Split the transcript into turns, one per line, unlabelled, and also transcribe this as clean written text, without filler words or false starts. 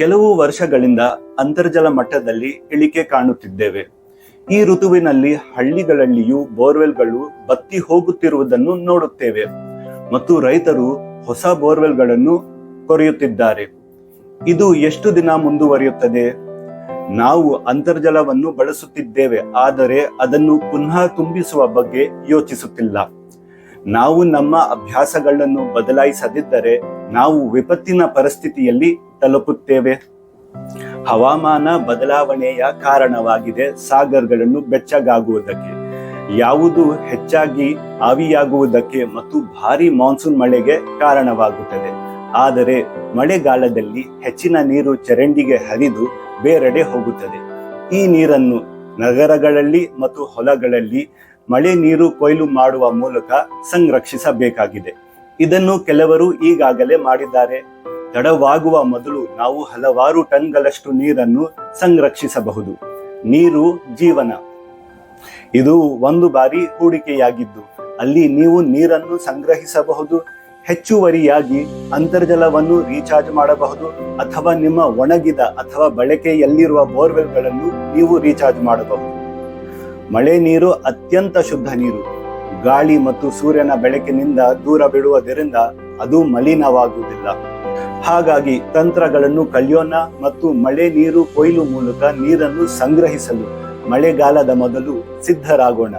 ಕೆಲವು ವರ್ಷಗಳಿಂದ ಅಂತರ್ಜಲ ಮಟ್ಟದಲ್ಲಿ ಇಳಿಕೆ ಕಾಣುತ್ತಿದ್ದೇವೆ. ಈ ಋತುವಿನಲ್ಲಿ ಹಳ್ಳಿಗಳಲ್ಲಿಯೂ ಬೋರ್ವೆಲ್ಗಳು ಬತ್ತಿ ಹೋಗುತ್ತಿರುವುದನ್ನು ನೋಡುತ್ತೇವೆ ಮತ್ತು ರೈತರು ಹೊಸ ಬೋರ್ವೆಲ್ಗಳನ್ನು ಕೊರೆಯುತ್ತಿದ್ದಾರೆ. ಇದು ಎಷ್ಟು ದಿನ ಮುಂದುವರಿಯುತ್ತದೆ? ನಾವು ಅಂತರ್ಜಲವನ್ನು ಬಳಸುತ್ತಿದ್ದೇವೆ, ಆದರೆ ಅದನ್ನು ಪುನಃ ತುಂಬಿಸುವ ಬಗ್ಗೆ ಯೋಚಿಸುತ್ತಿಲ್ಲ. ನಾವು ನಮ್ಮ ಅಭ್ಯಾಸಗಳನ್ನು ಬದಲಾಯಿಸದಿದ್ದರೆ ನಾವು ವಿಪತ್ತಿನ ಪರಿಸ್ಥಿತಿಯಲ್ಲಿ ತಲುಪುತ್ತೇವೆ. ಹವಾಮಾನ ಬದಲಾವಣೆಯ ಕಾರಣವಾಗಿದೆ ಸಾಗರಗಳನ್ನು ಬೆಚ್ಚಗಾಗುವುದಕ್ಕೆ, ಯಾವುದು ಹೆಚ್ಚಾಗಿ ಆವಿಯಾಗುವುದಕ್ಕೆ ಮತ್ತು ಭಾರಿ ಮಾನ್ಸೂನ್ ಮಳೆಗೆ ಕಾರಣವಾಗುತ್ತದೆ. ಆದರೆ ಮಳೆಗಾಲದಲ್ಲಿ ಹೆಚ್ಚಿನ ನೀರು ಚರಂಡಿಗೆ ಹರಿದು ಬೇರೆಡೆ ಹೋಗುತ್ತದೆ. ಈ ನೀರನ್ನು ನಗರಗಳಲ್ಲಿ ಮತ್ತು ಹೊಲಗಳಲ್ಲಿ ಮಳೆ ನೀರು ಕೊಯ್ಲು ಮಾಡುವ ಮೂಲಕ ಸಂರಕ್ಷಿಸಬೇಕಾಗಿದೆ. ಇದನ್ನು ಕೆಲವರು ಈಗಾಗಲೇ ಮಾಡಿದ್ದಾರೆ. ತಡವಾಗುವ ಮೊದಲು ನಾವು ಹಲವಾರು ಟನ್ಗಳಷ್ಟು ನೀರನ್ನು ಸಂರಕ್ಷಿಸಬಹುದು. ನೀರು ಜೀವನ. ಇದು ಒಂದು ಬಾರಿ ಹೂಡಿಕೆಯಾಗಿದ್ದು, ಅಲ್ಲಿ ನೀವು ನೀರನ್ನು ಸಂಗ್ರಹಿಸಬಹುದು, ಹೆಚ್ಚುವರಿಯಾಗಿ ಅಂತರ್ಜಲವನ್ನು ರೀಚಾರ್ಜ್ ಮಾಡಬಹುದು, ಅಥವಾ ನಿಮ್ಮ ಒಣಗಿದ ಅಥವಾ ಬಳಕೆಯಲ್ಲಿರುವ ಬೋರ್ವೆಲ್ಗಳನ್ನು ನೀವು ರೀಚಾರ್ಜ್ ಮಾಡಬಹುದು. ಮಳೆ ನೀರು ಅತ್ಯಂತ ಶುದ್ಧ ನೀರು. ಗಾಳಿ ಮತ್ತು ಸೂರ್ಯನ ಬೆಳಕಿನಿಂದ ದೂರ ಬಿಡುವುದರಿಂದ ಅದು ಮಲಿನವಾಗುವುದಿಲ್ಲ. ಹಾಗಾಗಿ ತಂತ್ರಗಳನ್ನು ಕಲಿಯೋಣ ಮತ್ತು ಮಳೆ ನೀರು ಕೊಯ್ಲು ಮೂಲಕ ನೀರನ್ನು ಸಂಗ್ರಹಿಸಲು ಮಳೆಗಾಲದ ಮೊದಲು ಸಿದ್ಧರಾಗೋಣ.